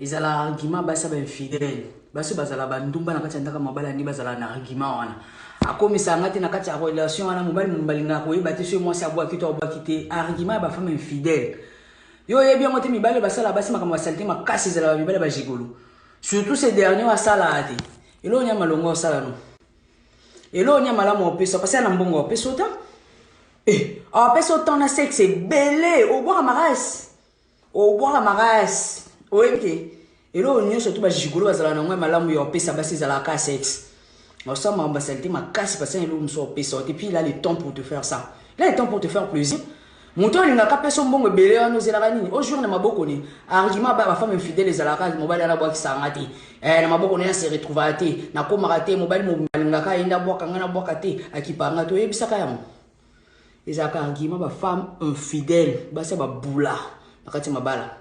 ezala argument basa ba infidèle baso bazala bandumba na kati ndaka mabala ndi bazala na argument wana akomisa ngati na kati ya relation wana mobali nga ko yeba te so moi sa boa kito boa kité argument ba femme infidèle yo yebi ngote mibale basala basi makambo basalite makasi ezala mibale ba jigolo surtout ces derniers asala ate elo nya malongo sala no elo nya malamu opesa parce na mbongo opesa autant opesa autant na sexe belé au boire maras oyebi elo nyo surtout ba jigolo bazala na ngwe malamu yo opesa basi ezala ka sexe osama basalite makasi parce elo mso opesa et puis là le temps pour te faire ça là le temps pour te faire plaisir Mouton il n'a qu'à personne bon belé on nous élagani au jour de ma boko ni argument ba femme infidèle les alaka mobile na boki sangati na maboko na se retrouver na ko marate mobile mobile ngaka inda boka ngana boka te akipanga to yebisaka yango ezaka argument ba femme infidèle ba se ba bula nakati mabala